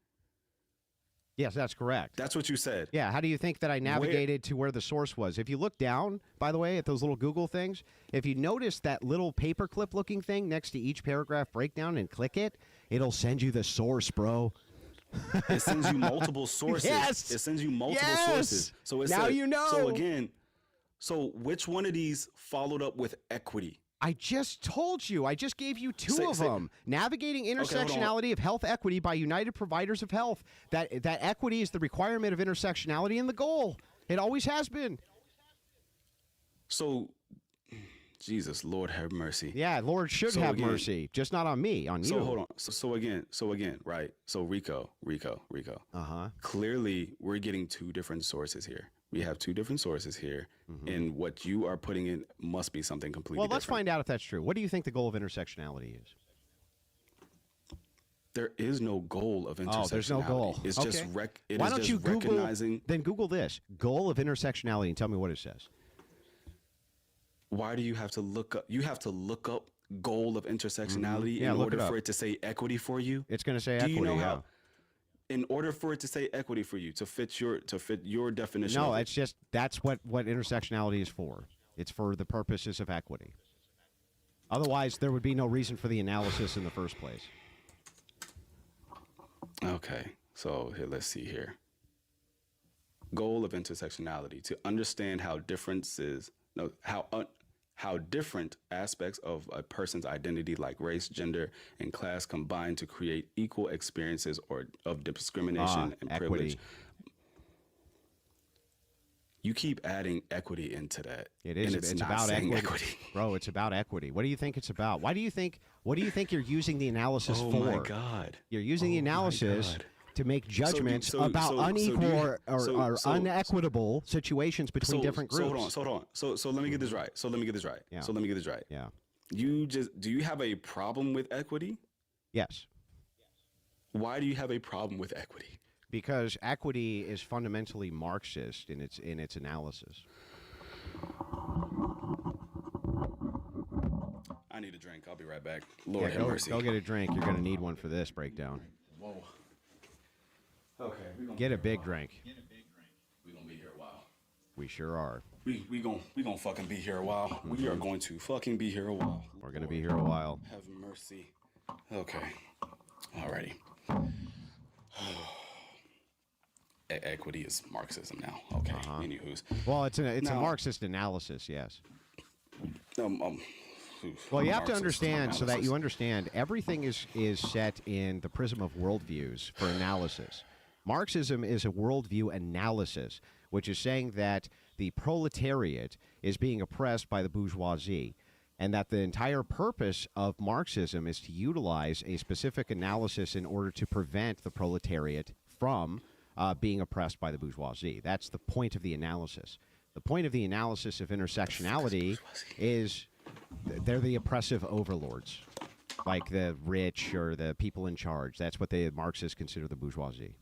Yes, that's correct. That's what you said. Yeah. How do you think that I navigated to where the source was? If you look down, by the way, at those little Google things, if you notice that little paperclip looking thing next to each paragraph breakdown and click it, it'll send you the source, bro. It sends you multiple sources. Yes. It sends you multiple sources. So it now said, you know. So again, so which one of these followed up with equity? I just told you. I just gave you two of them. Navigating hold Intersectionality of Health Equity by United Providers of Health. That equity is the requirement of intersectionality and the goal. It always has been. So, Jesus, Lord have mercy. Yeah, Lord should have mercy. Just not on me, on you. So hold on. So again, right. So Rico. Uh-huh. Clearly, we're getting two different sources here. We have two different sources here, and what you are putting in must be something completely different. Well, let's find out if that's true. What do you think the goal of intersectionality is? There is no goal of intersectionality. Oh, there's no goal. It's okay. just Why don't you recognizing. Then Google this, goal of intersectionality, and tell me what it says. Why do you have to look up? You have to look up goal of intersectionality Yeah, in look order it up. for it to say equity for you? It's going to say Do equity. you know yeah. how? In order for it to say equity for you, to fit your definition. No, of it, it's just that's what intersectionality is for. It's for the purposes of equity. Otherwise, there would be no reason for the analysis in the first place. Okay, so here, let's see here. Goal of intersectionality: to understand how how different aspects of a person's identity, like race, gender, and class, combine to create equal experiences or of discrimination and equity. privilege. You keep adding equity into that. It is. And it's not about saying equity. Bro, it's about equity. What do you think it's about? What do you think you're using the analysis for? Oh my God. You're using the analysis to make judgments about unequal or so unequitable situations between different groups. So hold on. So let me get this right. Yeah. So let me get this right. Yeah. Do you have a problem with equity? Yes. Why do you have a problem with equity? Because equity is fundamentally Marxist in its analysis. I need a drink. I'll be right back. Lord have mercy. Go get a drink. You're going to need one for this breakdown. Whoa. Okay. Get a big drink. We're going to be here a while. We sure are. We gonna fucking be here a while. We are going to fucking be here a while. We're going to be here a while. Have mercy. Okay. Alrighty. Equity is Marxism now. Okay. Anywho's. Well, it's a Marxist analysis, yes. Well, you have Marxist to understand, so that analysis. you understand, everything is set in the prism of worldviews for analysis. Marxism is a worldview analysis, which is saying that the proletariat is being oppressed by the bourgeoisie, and that the entire purpose of Marxism is to utilize a specific analysis in order to prevent the proletariat from being oppressed by the bourgeoisie. That's the point of the analysis. The point of the analysis of intersectionality is they're the oppressive overlords, like the rich or the people in charge. That's what the Marxists consider the bourgeoisie.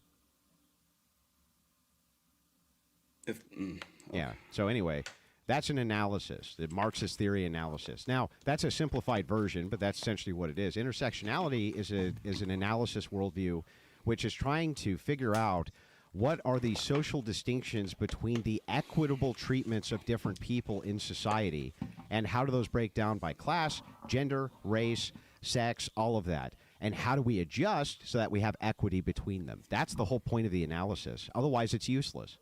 Yeah. So anyway, that's an analysis, the Marxist theory analysis. Now, that's a simplified version, but that's essentially what it is. Intersectionality is an analysis worldview which is trying to figure out what are the social distinctions between the equitable treatments of different people in society, and how do those break down by class, gender, race, sex, all of that. And how do we adjust so that we have equity between them? That's the whole point of the analysis. Otherwise, it's useless.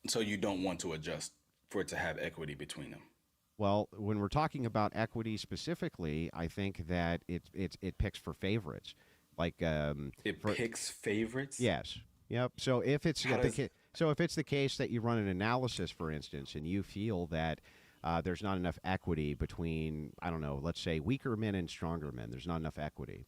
So you don't want to adjust for it to have equity between them? Well, when we're talking about equity specifically, I think that it picks for favorites. Like picks favorites? Yes. Yep. So if it's the case that you run an analysis, for instance, and you feel that there's not enough equity between, I don't know, let's say weaker men and stronger men, there's not enough equity,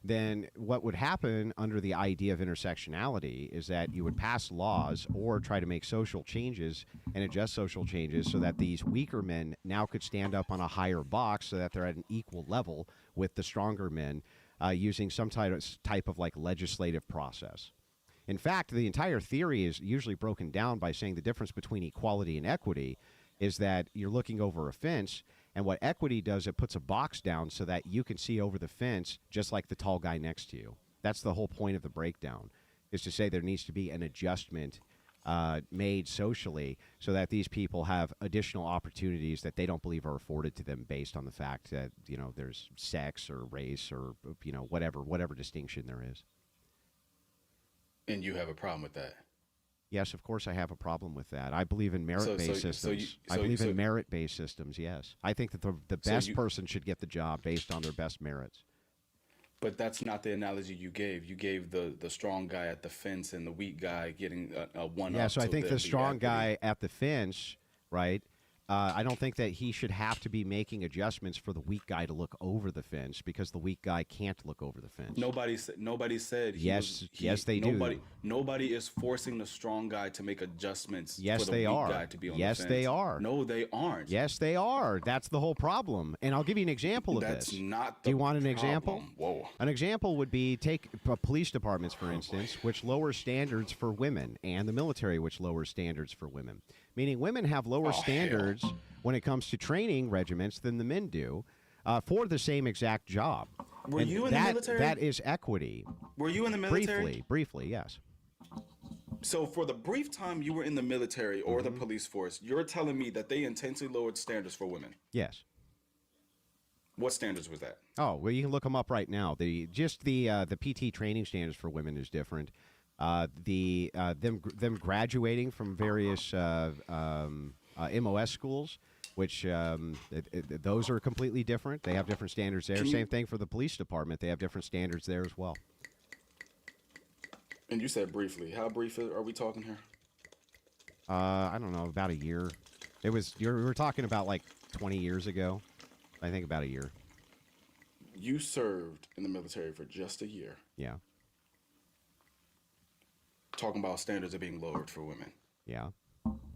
then what would happen under the idea of intersectionality is that you would pass laws or try to make social changes and adjust social changes so that these weaker men now could stand up on a higher box so that they're at an equal level with the stronger men using some type of like legislative process. In fact, the entire theory is usually broken down by saying the difference between equality and equity is that you're looking over a fence, and what equity does, it puts a box down so that you can see over the fence just like the tall guy next to you. That's the whole point of the breakdown, is to say there needs to be an adjustment made socially so that these people have additional opportunities that they don't believe are afforded to them based on the fact that, you know, there's sex or race or, you know, whatever distinction there is. And you have a problem with that? Yes, of course I have a problem with that. I believe in merit-based systems. I believe in merit-based systems, yes. I think that the best person should get the job based on their best merits. But that's not the analogy you gave. You gave the strong guy at the fence and the weak guy getting a one-up. Yeah, so I think the strong guy at the fence, right, I don't think that he should have to be making adjustments for the weak guy to look over the fence because the weak guy can't look over the fence. Nobody said. Yes, they do. Nobody is forcing the strong guy to make adjustments. Yes, for the they weak are. Guy to be on Yes, the fence. they are. No, they aren't. Yes, they are. That's the whole problem. And I'll give you an example of this. That's not. Do you want an example? Whoa. An example would be take police departments, for instance, which lower standards for women, and the military, which lowers standards for women. Meaning women have lower standards when it comes to training regiments than the men do for the same exact job. Were you in the military? That is equity. Were you in the military? Briefly, yes. So for the brief time you were in the military or the police force, you're telling me that they intentionally lowered standards for women? Yes. What standards was that? Oh, well, you can look them up right now. The PT training standards for women is different. Them graduating from various MOS schools, which those are completely different. They have different standards there. Same thing for the police department. They have different standards there as well. And you said briefly. How brief are we talking here? I don't know, about a year. We were talking about like 20 years ago. I think about a year. You served in the military for just a year. Yeah. Talking about standards are being lowered for women. Yeah,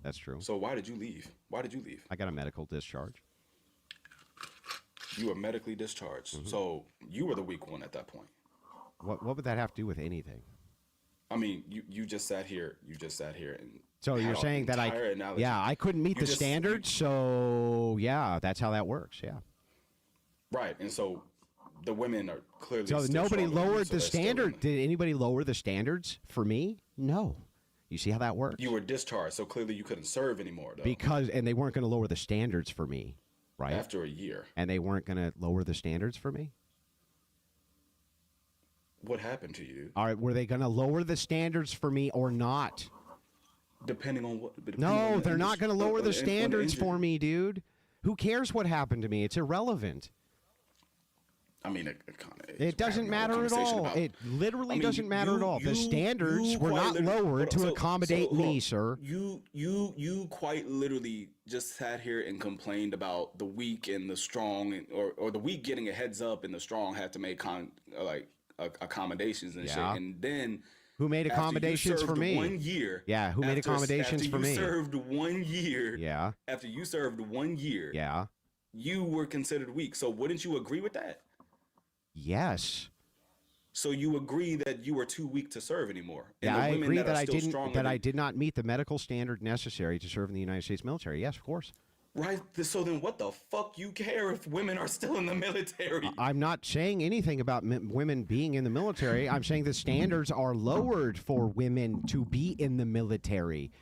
that's true. So why did you leave? I got a medical discharge. You were medically discharged. So you were the weak one at that point. What would that have to do with anything? I mean, you just sat here. And so you're saying that I couldn't meet the standards. So yeah, that's how that works. Yeah. Right, and so the women are clearly. So nobody lowered the standard. Did anybody lower the standards for me? No. You see how that works? You were discharged, so clearly you couldn't serve anymore, though. And they weren't going to lower the standards for me, right? After a year. And they weren't going to lower the standards for me? What happened to you? All right, were they going to lower the standards for me or not? Depending on what. No, they're not going to lower the standards for me, dude. Who cares what happened to me? It's irrelevant. I mean, it doesn't matter at all. It literally doesn't matter at all. The standards were not lowered to accommodate me, sir. You quite literally just sat here and complained about the weak and the strong, or the weak getting a heads up and the strong had to make accommodations and shit. And then who made accommodations for me? 1 year. Yeah, who made accommodations for me? After you served 1 year. Yeah. After you served 1 year. Yeah. You were considered weak. So wouldn't you agree with that? Yes. So you agree that you were too weak to serve anymore? And yeah, I agree that I did not meet the medical standard necessary to serve in the United States military. Yes, of course. Right. So then what the fuck you care if women are still in the military? I'm not saying anything about women being in the military. I'm saying the standards are lowered for women to be in the military.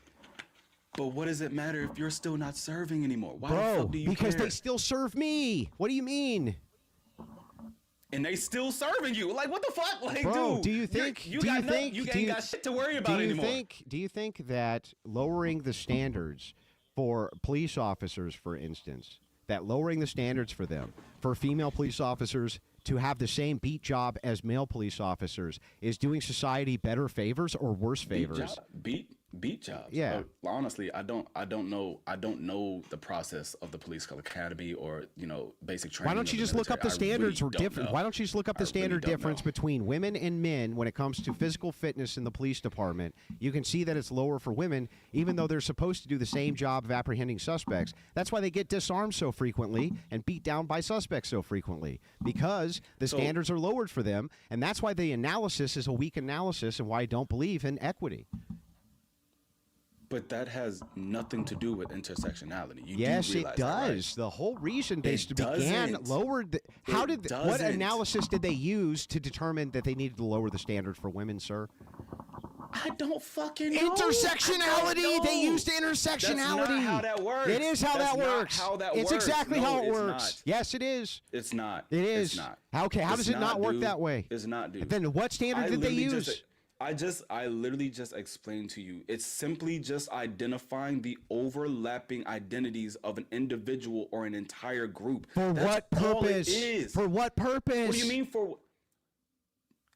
But what does it matter if you're still not serving anymore? Why the fuck do you because care? They still serve me. What do you mean? And they still serving you. Like, what the fuck? Like, bro, dude, do you think you ain't got shit to worry about anymore? Do you think that lowering the standards for police officers, for instance, that lowering the standards for them, for female police officers to have the same beat job as male police officers, is doing society better favors or worse favors? Beat? beat jobs. Yeah. But honestly, I don't know the process of the police academy or basic training. Why don't you just look up the standards or different? Why don't you just look up the standard difference between women and men when it comes to physical fitness in the police department? You can see that it's lower for women, even though they're supposed to do the same job of apprehending suspects. That's why they get disarmed so frequently and beat down by suspects so frequently, because the standards are lowered for them, and that's why the analysis is a weak analysis and why I don't believe in equity. But that has nothing to do with intersectionality. Yes, it does. That, right? The whole reason they began lowered. What analysis did they use to determine that they needed to lower the standard for women, sir? I don't fucking know. Intersectionality. They used intersectionality. That's not how that works. It is how that works. It's exactly how it works. Not. Yes, it is. It's not. It is. It's not. Okay, how does it not work that way? It's not, dude. Then what standard did they use? I literally just explained to you. It's simply just identifying the overlapping identities of an individual or an entire group. That's what purpose? All it is. For what purpose? What do you mean for?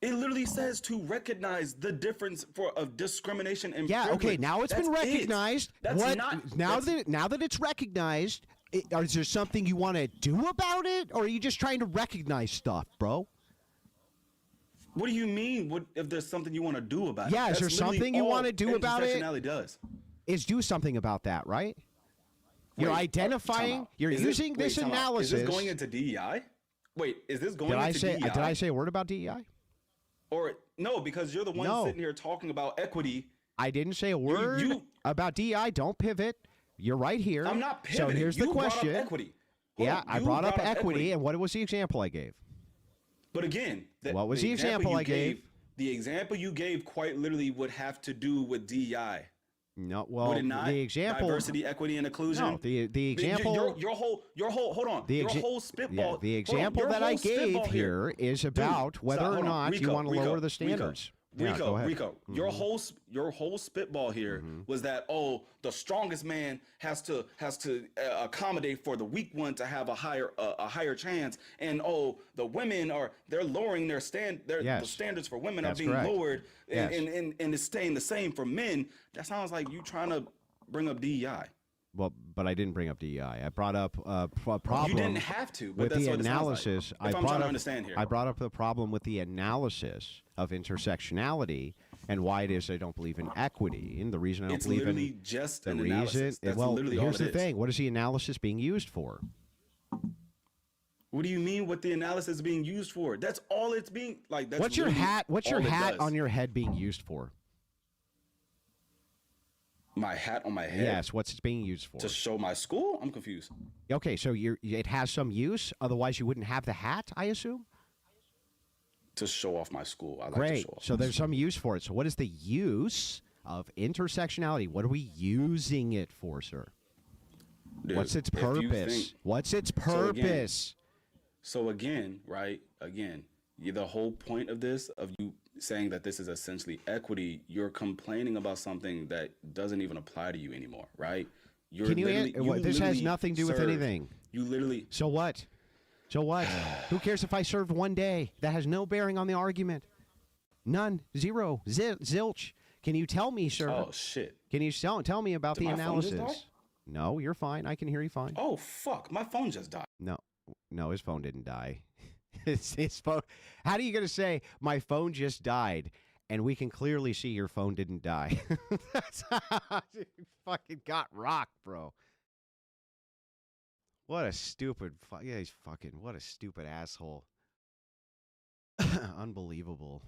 It literally says to recognize the difference of discrimination and privilege. Okay, now it's been recognized. Now that it's recognized, is there something you want to do about it, or are you just trying to recognize stuff, bro? What do you mean? If there's something you want to do about it? Yeah, is there something you want to do about it? Intersectionality does. Is do something about that, right? You're identifying. You're using this analysis. Is this going into DEI? Wait, is this going into DEI? Did I say a word about DEI? Or no, because you're the one sitting here talking about equity. I didn't say a word about DEI. Don't pivot. You're right here. I'm not pivoting. So here's the question. Brought up equity. I brought up equity, and what was the example I gave? But again, what was the example I gave? The example you gave quite literally would have to do with DEI. No, well, would it not? The example, diversity, equity, and inclusion. No, the example, your whole hold on, your whole spitball. Yeah, the example that I gave here is about whether or not you want to lower the standards. Rico, your whole spitball here was that the strongest man has to accommodate for the weak one to have a higher chance, and the women they're lowering the standards for women are being lowered, and it's staying the same for men. That sounds like you trying to bring up DEI. Well, but I didn't bring up DEI. I brought up a problem. You didn't have to, but with that's the what analysis. Like. I'm trying to understand here. I brought up the problem with the analysis of intersectionality and why it is I don't believe in equity. And the reason I don't believe in literally just an analysis. That's literally here's all the thing. What is the analysis being used for? What do you mean? What the analysis is being used for? That's all it's being like. That's what's your hat? What's your hat on your head being used for? My hat on my head? Yes, what's it being used for? To show my school? I'm confused. Okay, so it has some use, otherwise you wouldn't have the hat, I assume? To show off my school. I like Great, to show off so there's some use for it. So what is the use of intersectionality? What are we using it for, sir? Dude, what's its purpose? What's its purpose? So again, right? Again, the whole point of this, of you saying that this is essentially equity, you're complaining about something that doesn't even apply to you anymore, right? This has nothing to do with anything. You literally. So what? So what? Who cares if I served one day? That has no bearing on the argument. None. Zero. Zilch. Can you tell me, sir? Oh, shit. Can you tell me about the analysis? No, you're fine. I can hear you fine. Oh, fuck. My phone just died. No, his phone didn't die. His phone. How are you going to say my phone just died and we can clearly see your phone didn't die? That's how you fucking got rocked, bro. What a stupid. What a stupid asshole. Unbelievable.